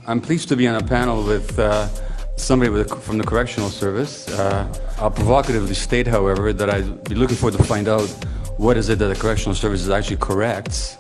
I'm pleased to be on a panel with somebody from the correctional service. I'll provocatively state, however, that I'd be looking forward to find out what is it that the correctional service actually corrects.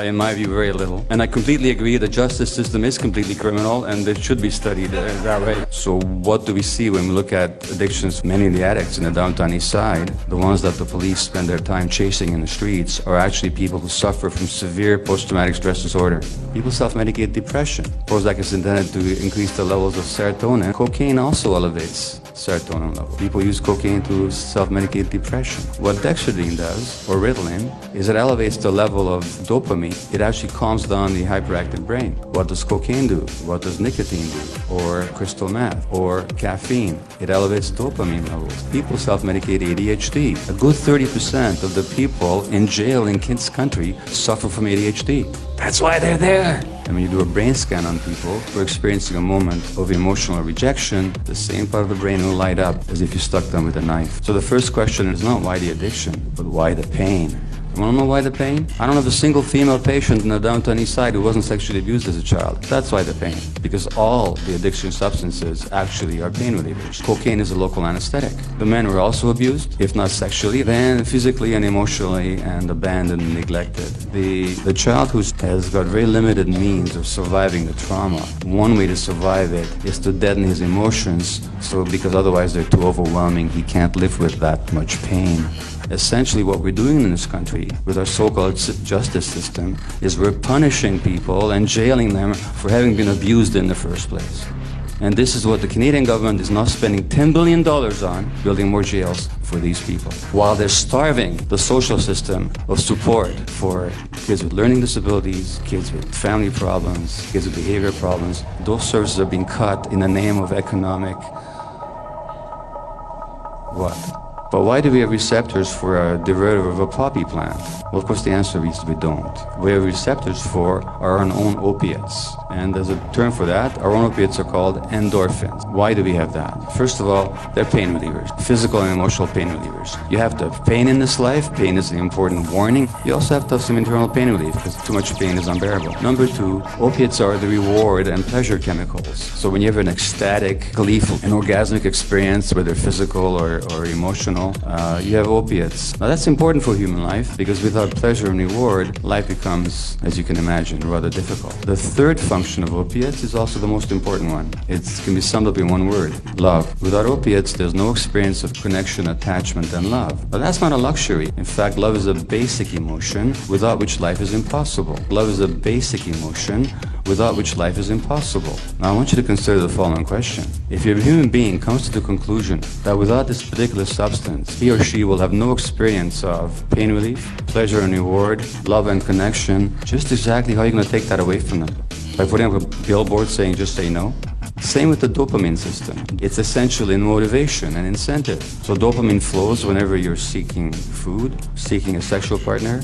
In my view, very little. And I completely agree the justice system is completely criminal and it should be studied that way. So what do we see when we look at addictions? Many of the addicts in the downtown east side, the ones that the police spend their time chasing in the streets, are actually people who suffer from severe post-traumatic stress disorder. People self-medicate depression. Prozac is intended to increase the levels of serotonin. Cocaine also elevates serotonin level. People use cocaine to self-medicate depression. What dextradine does, or Ritalin, is it elevates the level of dopamine. It actually calms down the hyperactive brain. What does cocaine do? What does nicotine do? Or crystal meth? Or caffeine? It elevates dopamine levels. People self-medicate ADHD. A good 30% of the people in jail in this country suffer from ADHD. That's why they're there. And when you do a brain scan on people who are experiencing a moment of emotional rejection, the same part of the brain will light up as if you stuck them with a knife. So the first question is not why the addiction, but why the pain? You want to know why the pain? I don't have a single female patient in the downtown east side who wasn't sexually abused as a child. That's why the pain. Because all the addiction substances actually are pain relievers. Cocaine is a local anesthetic. The men were also abused, if not sexually, then physically and emotionally, and abandoned and neglected. The child who has got very limited means of surviving the trauma, one way to survive it is to deaden his emotions, so because otherwise they're too overwhelming, he can't live with that much pain. Essentially what we're doing in this country with our so-called justice system is we're punishing people and jailing them for having been abused in the first place. And this is what the Canadian government is now spending $10 billion on, building more jails for these people, while they're starving the social system of support for kids with learning disabilities, kids with family problems, kids with behavior problems. Those services are being cut in the name of economic what? But why do we have receptors for a derivative of a poppy plant? Well, of course, the answer is we don't. We have receptors for our own opiates. And there's a term for that. Our own opiates are called endorphins. Why do we have that? First of all, they're pain relievers, physical and emotional pain relievers. You have to have pain in this life. Pain is an important warning. You also have to have some internal pain relief because too much pain is unbearable. Number two, opiates are the reward and pleasure chemicals. So when you have an ecstatic, gleeful, an orgasmic experience, whether physical or emotional, you have opiates. Now that's important for human life because without pleasure and reward, life becomes, as you can imagine, rather difficult. The third function of opiates is also the most important one. It can be summed up in one word: love. Without opiates, there's no experience of connection, attachment, and love. But that's not a luxury. In fact, love is a basic emotion without which life is impossible. Love is a basic emotion without which life is impossible. Now I want you to consider the following question. If a human being comes to the conclusion that without this particular substance, he or she will have no experience of pain relief, pleasure and reward, love and connection, just exactly how are you going to take that away from them? By putting up a billboard saying just say no? Same with the dopamine system. It's essentially motivation and incentive. So dopamine flows whenever you're seeking food, seeking a sexual partner,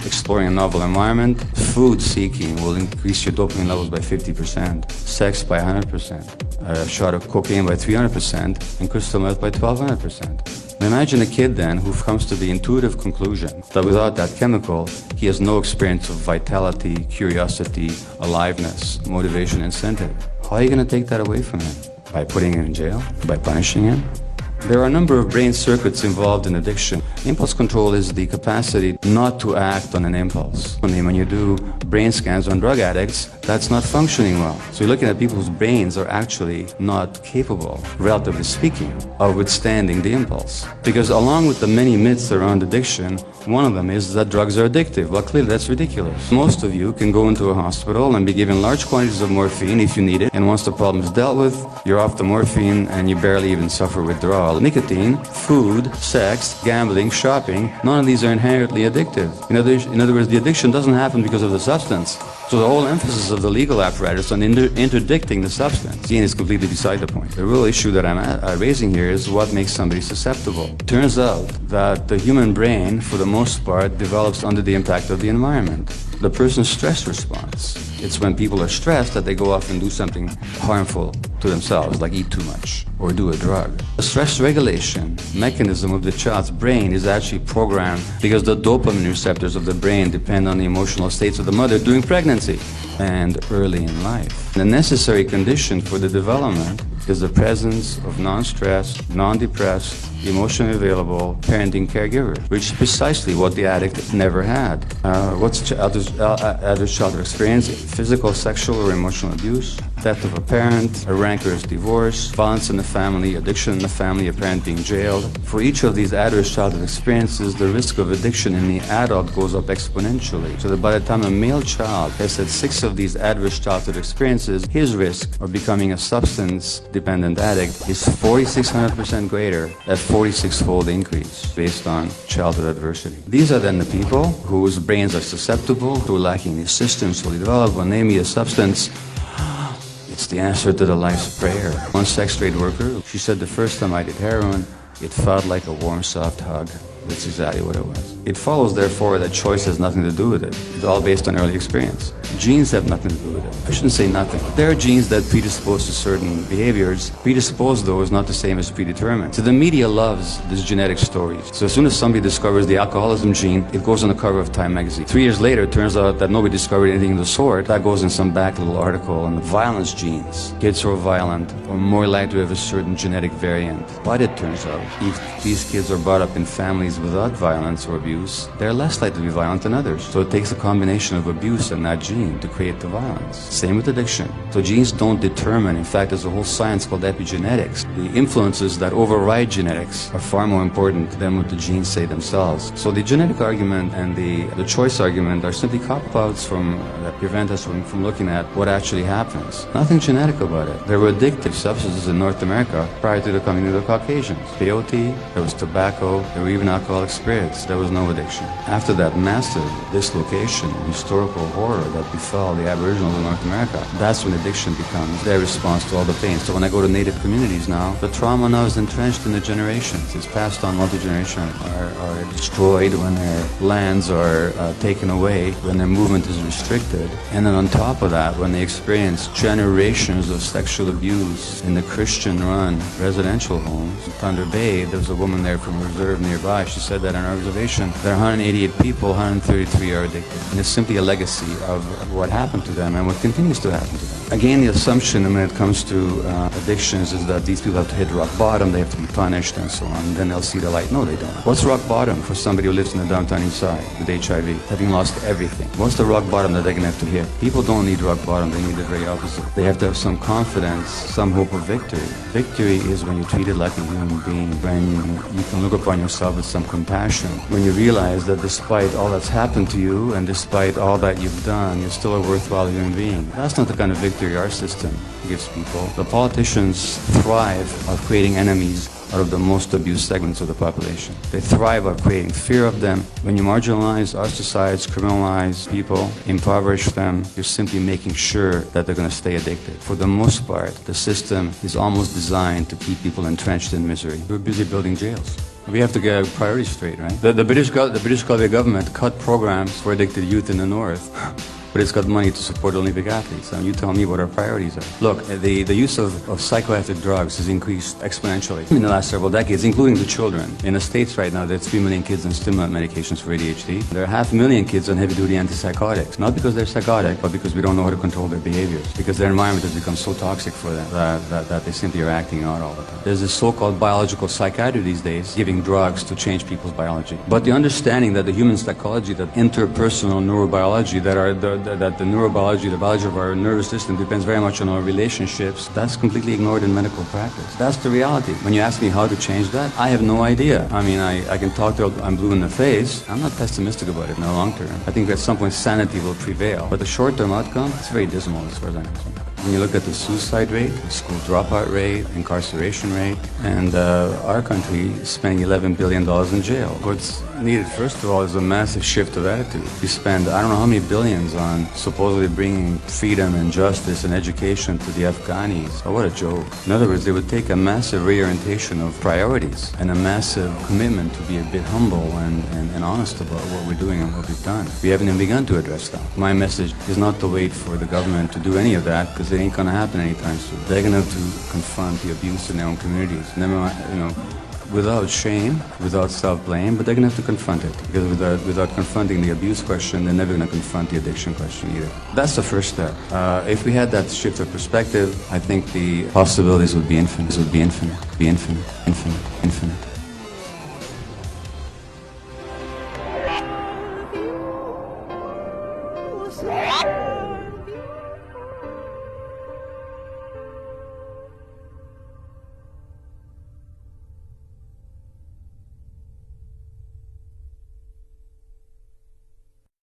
exploring a novel environment. Food seeking will increase your dopamine levels by 50%, sex by 100%, a shot of cocaine by 300%, and crystal meth by 1200%. Now imagine a kid then who comes to the intuitive conclusion that without that chemical, he has no experience of vitality, curiosity, aliveness, motivation, incentive. How are you going to take that away from him? By putting him in jail? By punishing him? There are a number of brain circuits involved in addiction. Impulse control is the capacity not to act on an impulse. When you do brain scans on drug addicts, that's not functioning well. So you're looking at people whose brains are actually not capable, relatively speaking, of withstanding the impulse. Because along with the many myths around addiction, one of them is that drugs are addictive. Well, clearly that's ridiculous. Most of you can go into a hospital and be given large quantities of morphine if you need it, and once the problem is dealt with, you're off the morphine and you barely even suffer withdrawal. Nicotine, food, sex, gambling, shopping, none of these are inherently addictive. In other words, the addiction doesn't happen because of the substance. So the whole emphasis of the legal apparatus on interdicting the substance is completely beside the point. The real issue that I'm raising here is what makes somebody susceptible. It turns out that the human brain, for the most part, develops under the impact of the environment. The person's stress response. It's when people are stressed that they go off and do something harmful to themselves, like eat too much or do a drug. The stress regulation mechanism of the child's brain is actually programmed because the dopamine receptors of the brain depend on the emotional states of the mother during pregnancy and early in life. The necessary condition for the development is the presence of non-stressed, non-depressed, emotionally available parenting caregiver, which is precisely what the addict never had. What's adverse childhood experience? Physical, sexual, or emotional abuse, death of a parent, a rancorous divorce, violence in the family, addiction in the family, a parent being jailed. For each of these adverse childhood experiences, the risk of addiction in the adult goes up exponentially. So that by the time a male child has had 6 of these adverse childhood experiences, his risk of becoming a substance-dependent addict is 4,600% greater at 46-fold increase based on childhood adversity. These are then the people whose brains are susceptible, who are lacking the systems fully developed. When they meet a substance, it's the answer to the life's prayer. One sex trade worker, she said, the first time I did heroin, it felt like a warm, soft hug. That's exactly what it was. It follows, therefore, that choice has nothing to do with it. It's all based on early experience. Genes have nothing to do with it. I shouldn't say nothing. There are genes that predispose to certain behaviors. Predisposed, though, is not the same as predetermined. So the media loves these genetic stories. So as soon as somebody discovers the alcoholism gene, it goes on the cover of Time magazine. 3 years later, it turns out that nobody discovered anything of the sort. That goes in some back little article on the violence genes. Kids who are violent are more likely to have a certain genetic variant. But it turns out, if these kids are brought up in families without violence or abuse, they're less likely to be violent than others. So it takes a combination of abuse and that gene to create the violence. Same with addiction. So genes don't determine. In fact, there's a whole science called epigenetics. The influences that override genetics are far more important than what the genes say themselves. So the genetic argument and the choice argument are simply cop-outs that prevent us from looking at what actually happens. Nothing genetic about it. There were addictive substances in North America prior to the coming of the Caucasians. Peyote, there was tobacco, there were even alcoholic spirits. There was no addiction. After that massive dislocation, historical horror that befell the Aboriginals in North America, that's when addiction becomes their response to all the pain. So when I go to native communities now, the trauma now is entrenched in the generations. It's passed on multi-generation, are destroyed when their lands are taken away, when their movement is restricted. And then on top of that, when they experience generations of sexual abuse in the Christian-run residential homes. In Thunder Bay, there was a woman there from a reserve nearby. She said that in our observation, there are 188 people, 133 are addicted. And it's simply a legacy of what happened to them and what continues to happen to them. Again, the assumption when it comes to addictions is that these people have to hit rock bottom, they have to be punished and so on, then they'll see the light. No, they don't. What's rock bottom for somebody who lives in the downtown east side with HIV, having lost everything? What's the rock bottom that they're going to have to hit? People don't need rock bottom, they need the very opposite. They have to have some confidence, some hope of victory. Victory is when you're treated like a human being, when you can look upon yourself with some compassion, when you realize that despite all that's happened to you and despite all that you've done, you're still a worthwhile human being. That's not the kind of victory our system gives people. The politicians thrive on creating enemies out of the most abused segments of the population. They thrive on creating fear of them. When you marginalize, ostracize, criminalize people, impoverish them, you're simply making sure that they're going to stay addicted. For the most part, the system is almost designed to keep people entrenched in misery. We're busy building jails. We have to get our priorities straight, right? The British Columbia government cut programs for addicted youth in the north. But it's got money to support Olympic athletes. And you tell me what our priorities are. Look, the use of psychoactive drugs has increased exponentially in the last several decades, including the children. In the States right now, there are 3 million kids on stimulant medications for ADHD. There are 500,000 kids on heavy-duty antipsychotics. Not because they're psychotic, but because we don't know how to control their behaviors. Because their environment has become so toxic for them that they simply are acting out all the time. There's this so-called biological psychiatry these days, giving drugs to change people's biology. But the understanding that the human psychology, that interpersonal neurobiology, that the neurobiology, the biology of our nervous system depends very much on our relationships, that's completely ignored in medical practice. That's the reality. When you ask me how to change that, I have no idea. I mean, I can talk till I'm blue in the face. I'm not pessimistic about it in the long term. I think at some point sanity will prevail. But the short-term outcome, it's very dismal as far as I'm concerned. When you look at the suicide rate, the school dropout rate, incarceration rate, and our country is spending $11 billion in jail. It's needed, first of all, is a massive shift of attitude. We spend, I don't know how many billions on supposedly bringing freedom and justice and education to the Afghanis. Oh, what a joke. In other words, they would take a massive reorientation of priorities and a massive commitment to be a bit humble and honest about what we're doing and what we've done. We haven't even begun to address that. My message is not to wait for the government to do any of that, because it ain't going to happen anytime soon. They're going to have to confront the abuse in their own communities. Never mind, without shame, without self-blame, but they're going to have to confront it. Because without confronting the abuse question, they're never going to confront the addiction question either. That's the first step. If we had that shift of perspective, I think the possibilities would be infinite. Be infinite, infinite, infinite.